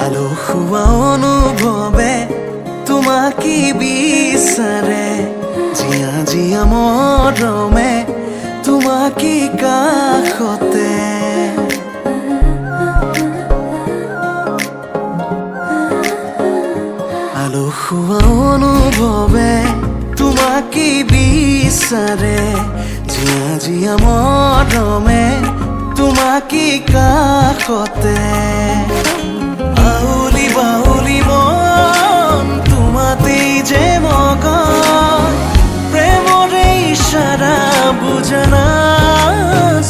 আলো খুয়া অনুভৱে তোমাকে বিচাৰে জিয়া জিয়া মৰমে তোমাকে কাষতে আলো খুয়া অনুভৱে তোমাকে বিচাৰে জিয়া জিয়া মৰমে তোমাকে কাষতে বাউলি বাউলি মন তোমাতেই যে মগন প্ৰেমৰে ইশাৰা বুঝনা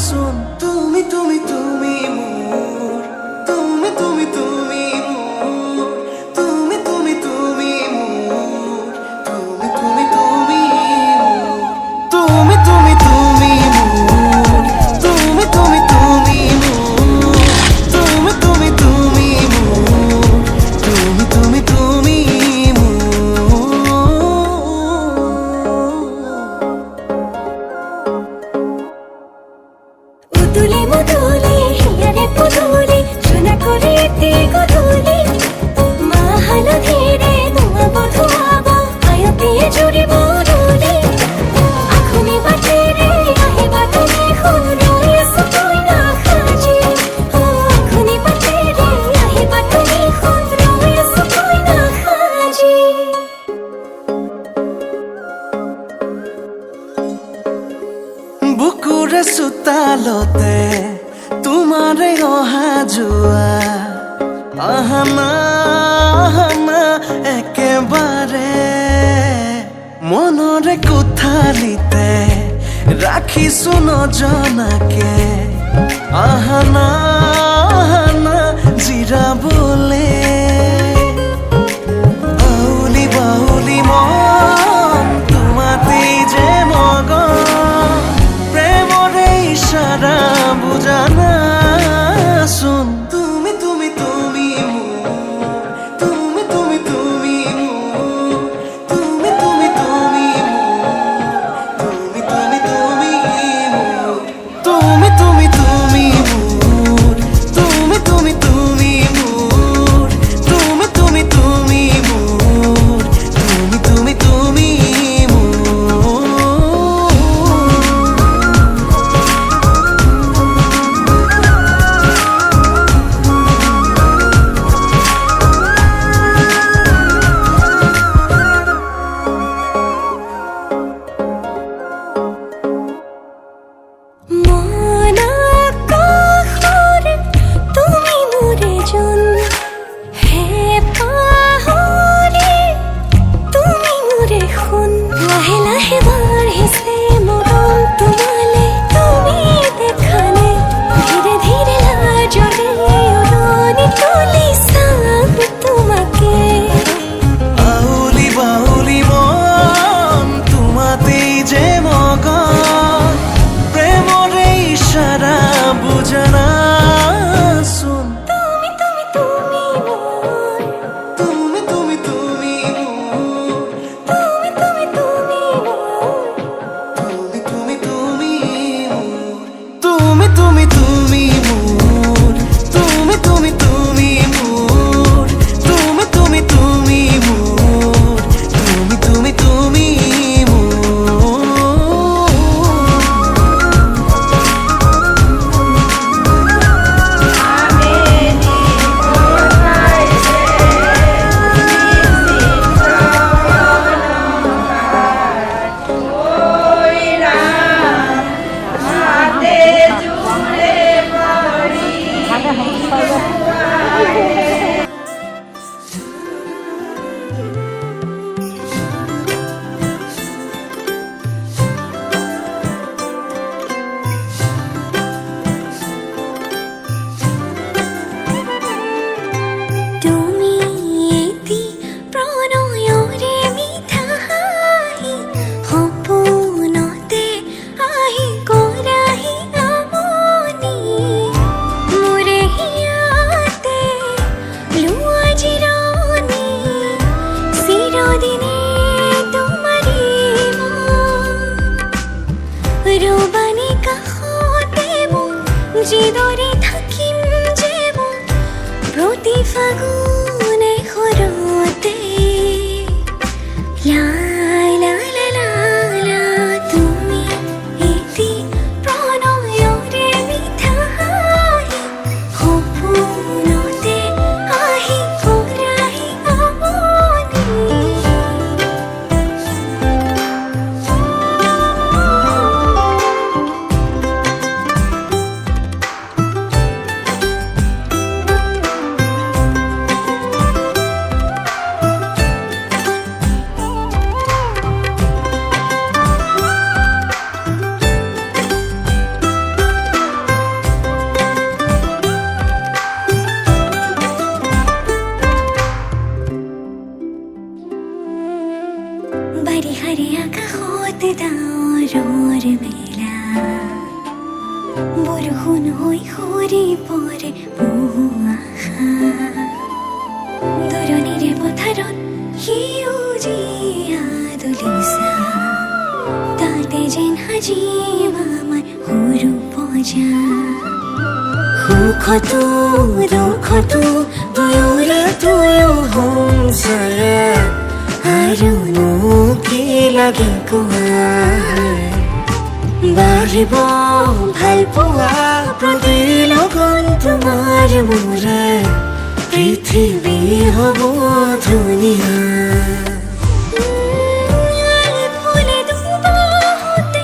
শুন তুমি তুমি তুমি মোৰ তুমি তুমি তুমি মোৰ তুমি তুমি তুমি মোৰ তুমি তুমি তুমি মোৰ তুমি তুমি তুমি মোৰ তুমি তুমি তুমি মোৰ তুমি তুমি তুমি তুমি তুমি উতুলে মুতুলে হিয়ারে পুতুলে সোনা করে গধুলি মা হালো ধীরে ধোয়া বধুয়াবা আয়তে জুড়ি বদুলি আখুনি বাটে রে আহে বাটে খুন রয়েস তুই না খাজি আখুনি বাটে রে আহে বাটে খুন রয়েস তুই না খাজি বুকুৰে চোতালতে তোমাৰে অহা যোৱা আহানা আহানা একেবাৰে মনৰে কোঠালিতে ৰাখিছো নজনাকে আহানা আহানা জিৰাবলে বাউলি বাউলি মন তোমাতেই যে মগন প্ৰেমৰে ইশাৰা বুঝানা শুন তুমি তুমি তুমি মোৰ তুমি তুমি তুমি মোৰ তুমি তুমি তুমি মোৰ তুমি তুমি তুমি মোৰ তুমি তুমি তুমি মোৰ তুমি তুমি তুমি মোৰ তুমি তুমি তুমি মোৰ তুমি তুমি তুমি মোৰ মন আকাশৰে তুমি মোৰে জন হে পাহৰি তুমি মোৰে সোণ লাহে লাহে বাঢ়িছে মৰম তোমালে তুমি দেখালে ধীৰে ধীৰে লাজৰে উৰণি তুলি চাম তোমাকে বাউলি বাউলি মন তোমাতেই যে মগন প্ৰেমৰে ইশাৰা বুঝনা শুন তুমি তুমি তুমি মোৰ তুমি তুমি তুমি মোৰ তুমি তুমি তুমি মোৰ তুমি তুমি তুমি মোৰ তুমি তুমি তুমি মোৰ তুমি তুমি তুমি মোৰ তুমি তুমি তুমি মোৰ তুমি তুমি তুমি মোৰ তুমি এটি প্ৰণয়ৰে মিঠা হাঁহি সপোনতে জিদরে থাকিম যেমন প্রতি ফাগুনে হরতে লা লা লা লা লা তুমি এটি প্রণয়রে মিঠা হাহি সপোনতে আহি কৰাহি আমনি বাড়ি হাৰে আকাশত ডাৱৰৰ মেলা বৰষুণ হৈ সৰি পৰে বহু আশা দৰণিৰে পথাৰত সেউজীয়া দলিচা তাতে যেন সাজিম আমাৰ সৰু পজা সুখতো দুখতো দুয়োৰে দুয়ো সংসাৰে আৰুনো কি লাগে কোৱা বাঢ়িব ভাল পোৱা প্ৰতি লগন তোমাৰ মোৰে পৃথিৱী হ'ব ধুনীয়া ফুলে দুবাহতে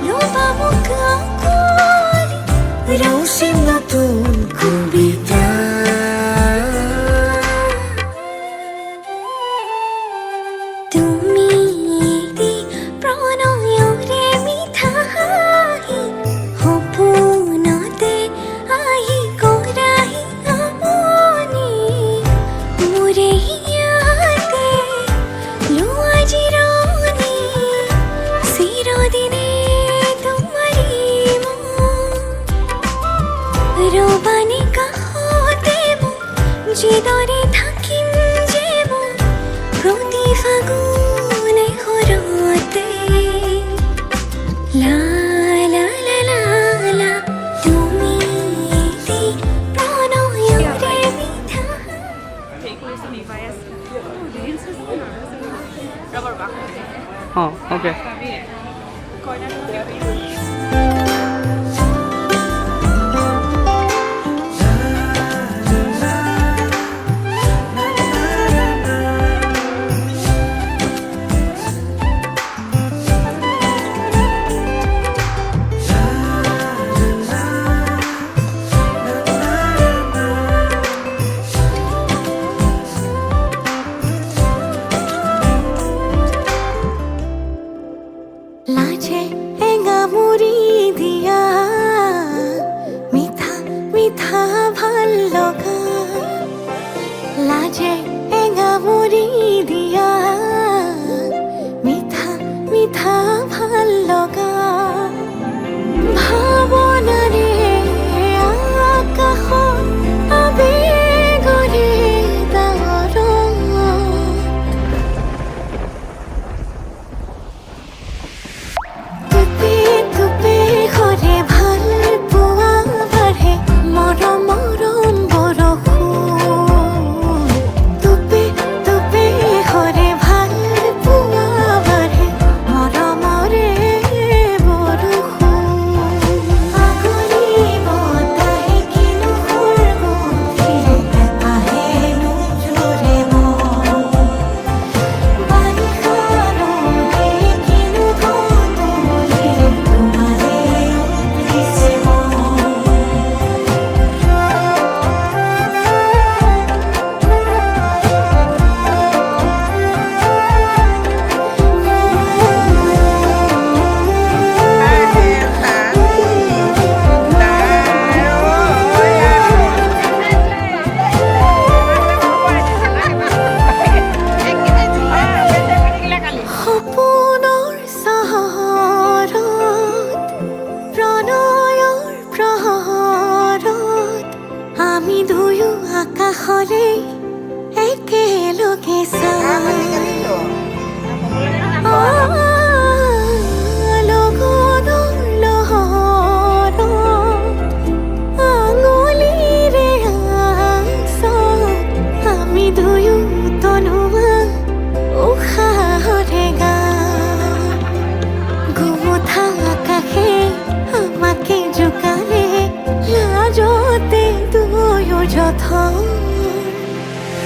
লোবা মোক আকলি ৰচিম নতুন কবিতা তুমি এটি প্ৰণয়ৰে মিঠা হাহি সপোনতে আহি কৰাহি আমনি মোৰে হিয়াতে লোৱা জিৰণি চিৰদিনে তোমাৰি মন ৰবানি কাষতে মোক যিদৰে থাকিম যেমন প্ৰতি ফাগুনে হৰতে লা লা লা লা লা তুমি এটি প্ৰণয়ৰে মিঠা Oh, okay. লাজে এঙামুৰি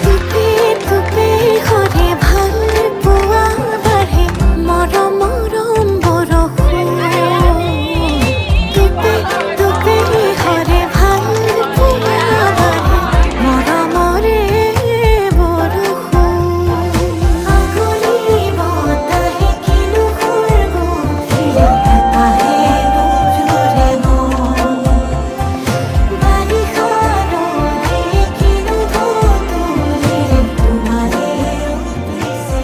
টুপে টুপে ঘৰে ভাল পোৱা বাঢ়ে মৰম মৰম বৰষুণ টুপে টুপে ঘৰে ভাল পোৱা বাঢ়ে মৰমৰে বৰষুণ আগুলি বতাহে কিনো সুৰ আহে নজৰে মন বাৰিষাৰো কিনো ধতুলি তোমাৰে উঠিছে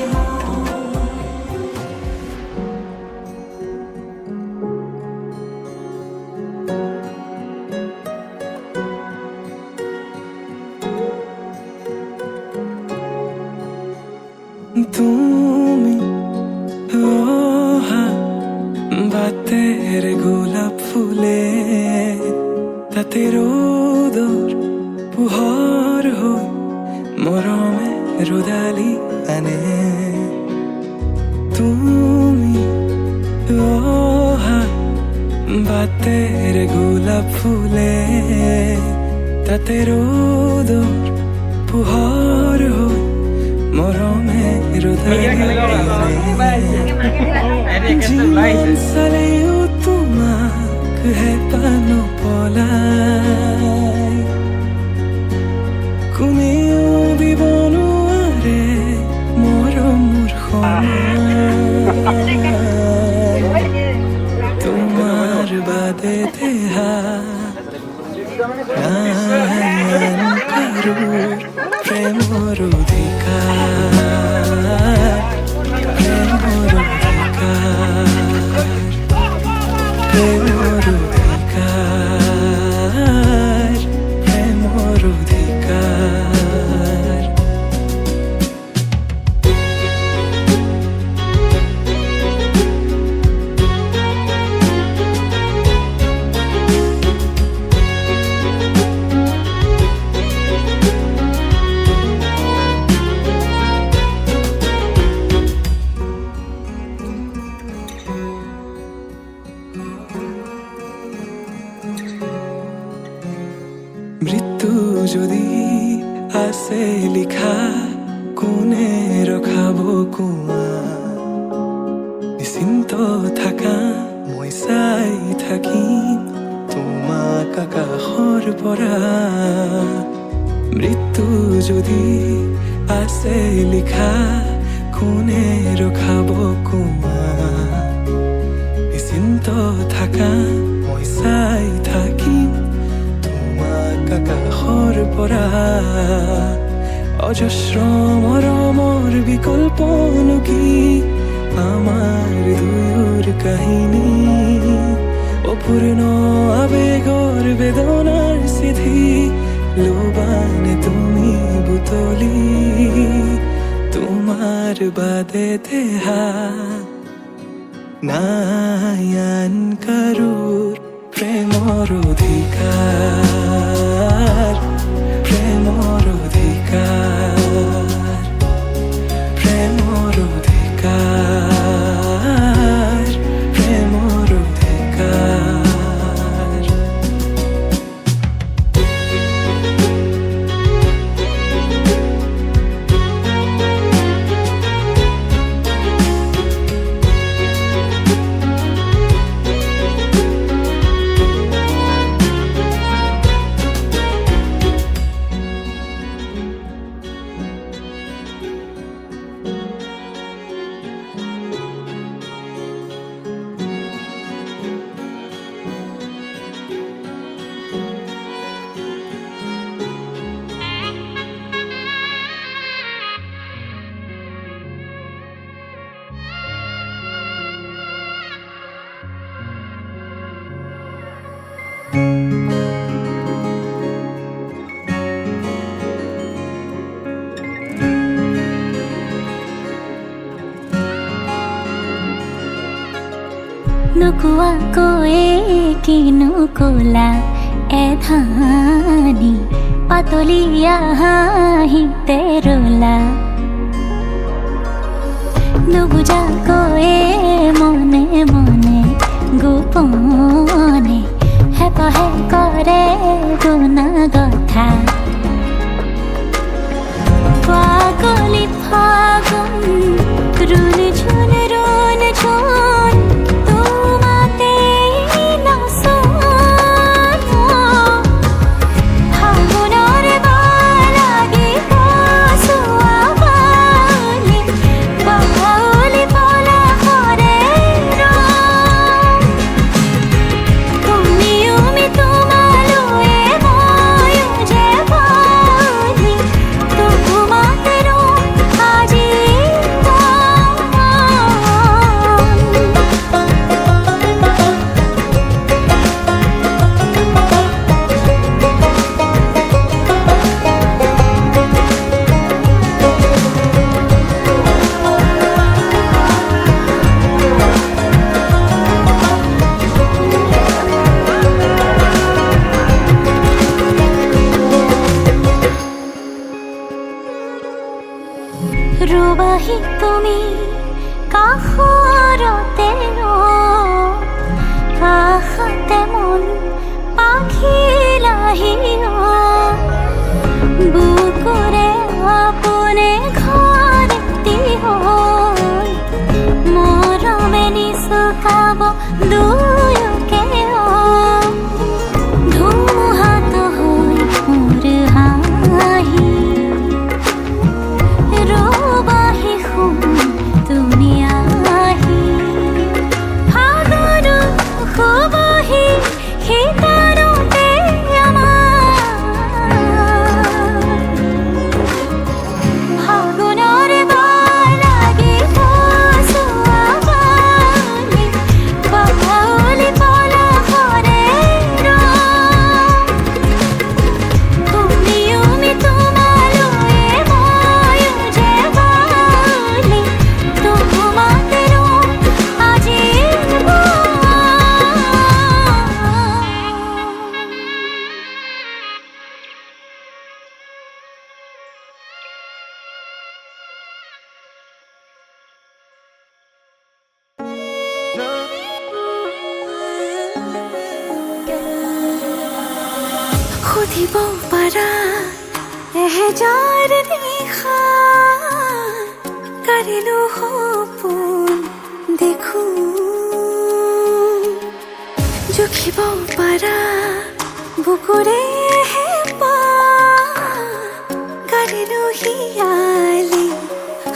তুমি অহা বাতেৰ গোলাপ ফুলে তাতে ৰোদৰ পোহৰ হৈ মৰমে ৰদালি আনে তুমি অহা বাতেৰ গোলাপ ফুলে তাতে ৰোদৰ পোহৰ হৈ মৰমে জীবন চালেও তোমাক হে পানো পলাই কোনেও দিব নোৱাৰে মৰমৰ সমান তোমাৰ বাদে দেহা প্ৰেমৰ অধিকাৰ প্ৰেমৰ অধিকাৰ প্ৰেমৰ অধিকাৰ প্ৰেমৰ অধিকাৰ মৃত্যু যদি আছে লিখা কোনে ৰখাব কোৱা নিশ্চিন্ত থাকা মই চাই থাকিম তোমাক আকাশৰ পৰা মৃত্যু যদি আছে লিখা কোনে ৰখাব কোৱা নিশ্চিন্ত থাকা মই চাই থাকিম আকাশৰ পৰা অজস্ৰ মৰমৰ বিকল্পনো কি আমাৰ দুয়োৰ কাহিনী অপূৰ্ণ আবেগৰ বেদনাৰ চিঠি লোবানে তুমি বুটলি তোমাৰ বাদে দেহা নাই আন কাৰোৰ প্ৰেমৰ অধিকাৰ প্ৰেমৰ অধিকাৰ প্ৰেমৰ অধিকাৰ প্ৰেমৰ অধিকাৰ নোকোৱাকৈয়ে কিনো কলা এধানি পাতলীয়া হাঁহিতে ৰলা নুবুজাকৈয়ে মনে মনে গোপনে হেঁপাহে কৰে গুণা কথা ফাগুন ৰুন ঝুন তোমাতে নাচন ফাগুনৰ বালাগি কচুৱা বালি বাউলি পলাশৰে ৰং তুমিও মি তোমালৈ ময়ো যে বালি তোমাতে আজি ৰুবাহি তুমি কাষৰতে কাষতে মন পাখিলাহি বুকুৰে আপোনে ঘৰটি হৈ মৰমে নিচুকাব দুয়োকে ধুমুহাত হৈ মোৰ হাঁহি ৰবাহি শুন তুমি আহি ফাগুন শুবহি শীতলতে আমাৰ ফাগুনৰ বালাগি কচুৱা বালি বাউলি পলাশৰে ৰং তুমিও মি তোমালৈ ময়ো যে বালি তোমাতে আজি সুধিব পাৰা এহেজাৰ নিশা কাঢ়িলো সপোন দেখো জুখিব পাৰা বুকুৰে হেঁপাহ কাঢ়িলো হিয়ালি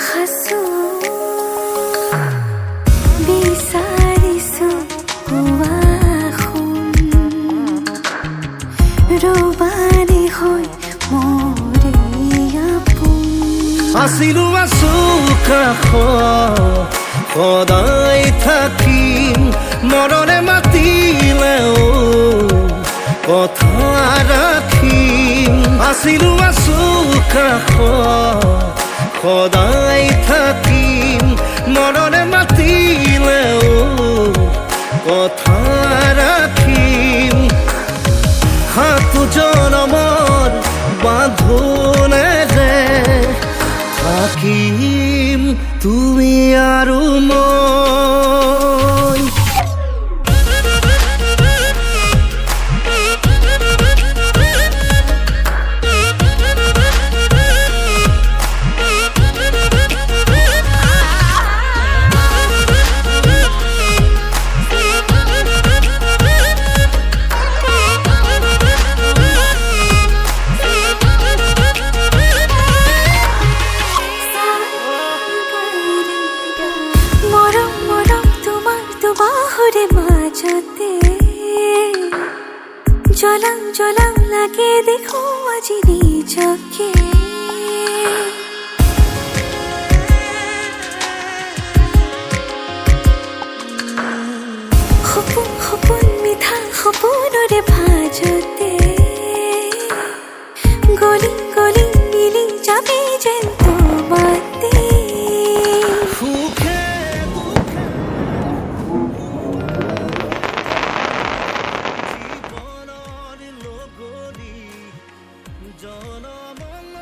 সাঁচো বিচাৰিছো পুৱা ৰবানি হৈ মোৰে আপোন আছিলো আছো কাষত সদায় থাকিম মৰৰে মাতিলেও কথা ৰাখিম আছিলো আছো কাষত সদায় থাকিম মৰৰে মাতিলেও কথা ৰাখিম সাতো জনমৰ বাঁধোনেৰে থাকিম তুমি আৰু মই মৰম মৰম তোমাৰ দুবাহুৰে মাজতে জ্বলাও জ্বলাও লাগে দেখো আজি নিজকে সপোন সপোন মিঠা সপোনৰে ভাজতে গলি গলি মিলি যাবি যেন তোমাতে সুখে জীৱনৰ লগৰী জনমলৈ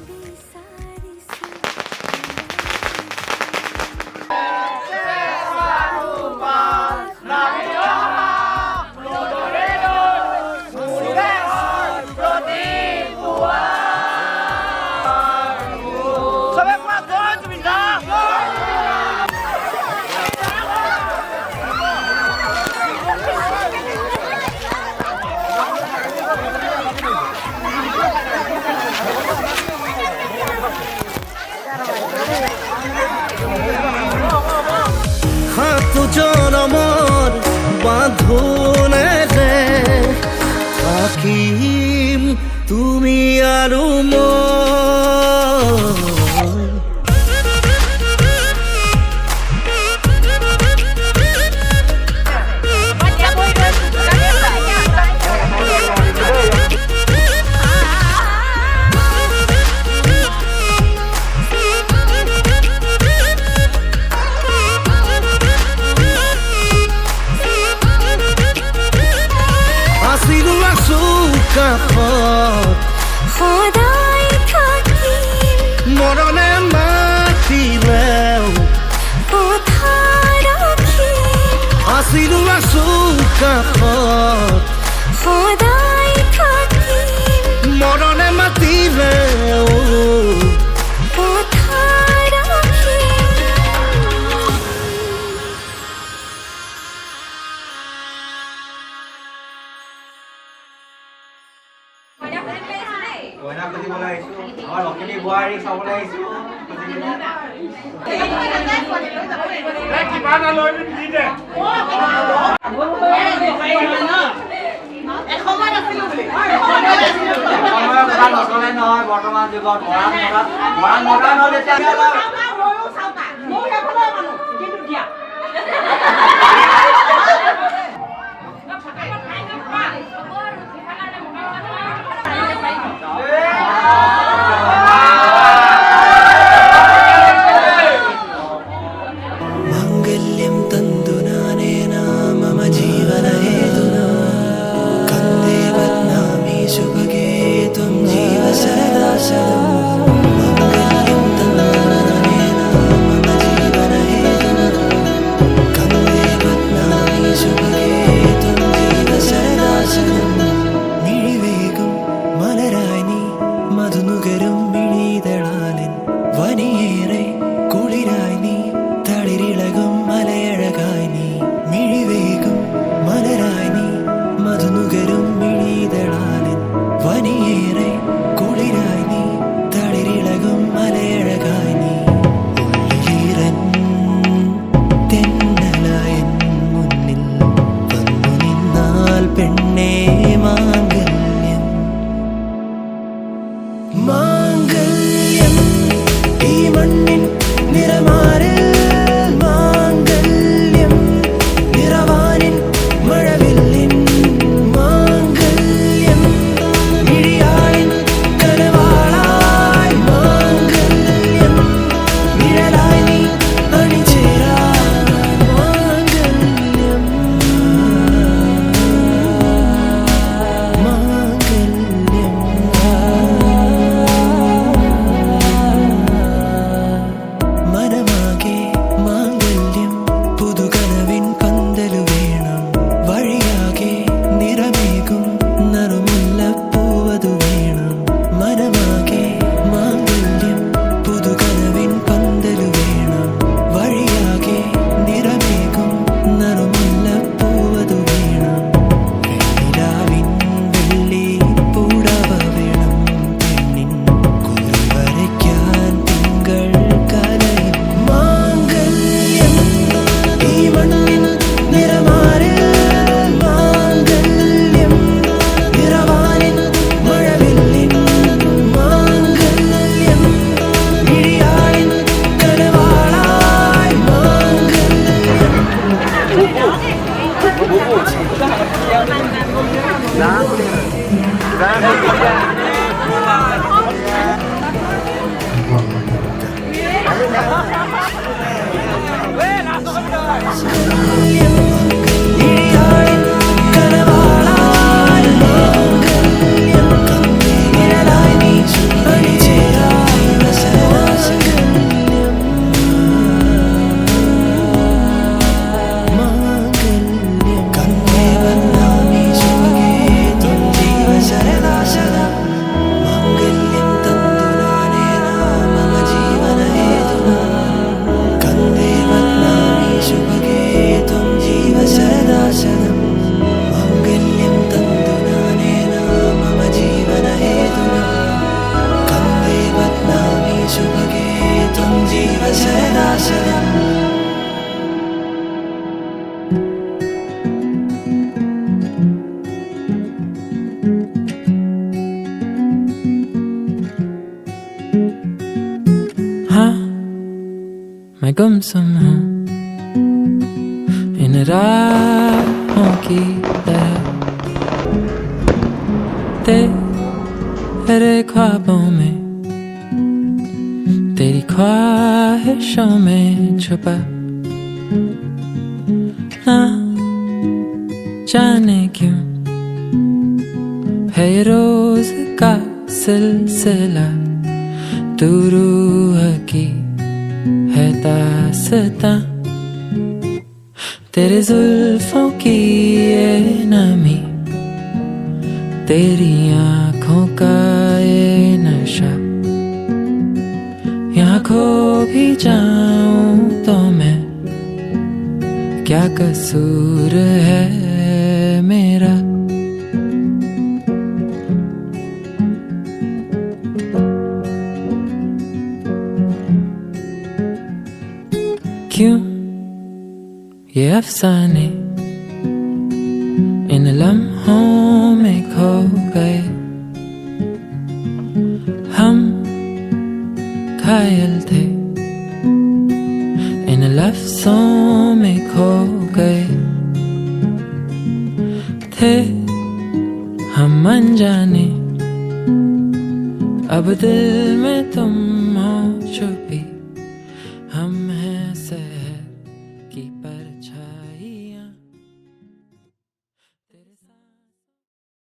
বিচাৰিছো বাঁধনেৰে থাকিম তুমি আৰু মই। সদায় থাকিম মৰণে মাতিলেও কথা ৰাখিম আছিলো আছো কাষত সদায় থাকিম মৰণে মাতিলেও কথা ৰাখিম কইনা খুজিবলৈ আহিছোঁ আমাৰ লখিমী বোৱাৰীক চাবলৈ আহিছোঁ নচলে নহয় বৰ্তমান যুগত মৰাণ মডাৰ্ণ হ'ল এতিয়া മാംഗല്യം തന്തു നാനേന മമ ജീവനഹേതുനാ കന്ദേ ബധ്നാമി ശുഭഗേ ത്വം ജീവ സദാ ശതം മാംഗല്യം തന്തു നാനേന മമ ജീവനഹേതുനാ കന്ദേ ബധ്നാമി ശുഭഗേ ത്വം ജീവ സദാ ശതം മിഴിവേകും മലരായി നീ മധുനുകരും മിഴിതളാലിൻ വനിയേറെ കുളിരായി നീ തളിരിളകും മലയഴകായി നീ മിഴിവേകും മലരായി നീ മധുനുകരും മിഴിതളാലിൻ വനിയേറെ കുളിരായി നീ തളിരിളകും മലയഴകായി നീ ഉള്ളിലീറൻ തെന്നലായൻ മുന്നിൽ വന്നു നിന്നാൽ പെണ്ണേ മാംഗല്യം മാംഗല്യം ഈ മണ്ണിൻ നിറമാറിൽ മാംഗല്യം നിറവാനിൻ മഴവില്ലിൻ മാംഗല്യം മിഴിയാളിൻ കനവാളായി മാംഗല്യം നിഴലായി നീ അണിചേരാൻ മാംഗല്യം മനമാകെ മാംഗല്യം പുതുകനവിൻ പന്തലു വേണം വഴിയാകെ നിറമേകും നറുമുല്ലപ്പൂവതു വേണം മനമാകെ മാംഗല്യം പുതുകനവിൻ പന്തലു വേണം വഴിയാകെ നിറമേകും നറുമുല്ലപ്പൂവതു വേണം വെണ്ണിലാവിൻ വെള്ളി പൂടവ വേണം പെണ്ണിൻ കുറി വരയ്ക്കാൻ തിങ്കൾ കലയും മാംഗല്യം ഈ മണ്ണിൻ നിറമാറിൽ മാംഗല്യം നിറവാനിൻ മഴവില്ലിൻ മാംഗല്യം മിഴിയാളിൻ കനവാളായി മാംഗല്യം മിഴിയാളിൻ കനവാളായി മാംഗല്യം നിഴലായി നീ അണിചേരാൻ സദാശകല്യം മാംഗല്യം കന്ദേ ബധ്നാമി ശുഭഗേ ത്വം ജീവ സദാ ശതം മാംഗല്യം തന്തു നാനേന മമ ജീവനഹേതുനാ കന്ദേ ബധ്നാമി ശുഭഗേ ത്വം गुमसुम हूँ इन राहों की तरह, तेरे ख्वाबों में, तेरी ख्वाहिशों में छुपा, ना जाने क्यों है ये रोज का सिलसिला, तू रूह की है दास्तां, तेरे जुल्फों की ये नमी, तेरी आँखों का ये नशा, यहाँ खो भी जाऊं तो मैं, क्या कसूर है मेरा। क्यों ये अफसाने इन लम्हों में खो गए, हम घायल थे इन लफ्जों में खो गए, थे हम अनजाने, अब दिल में तुम हो छुपी।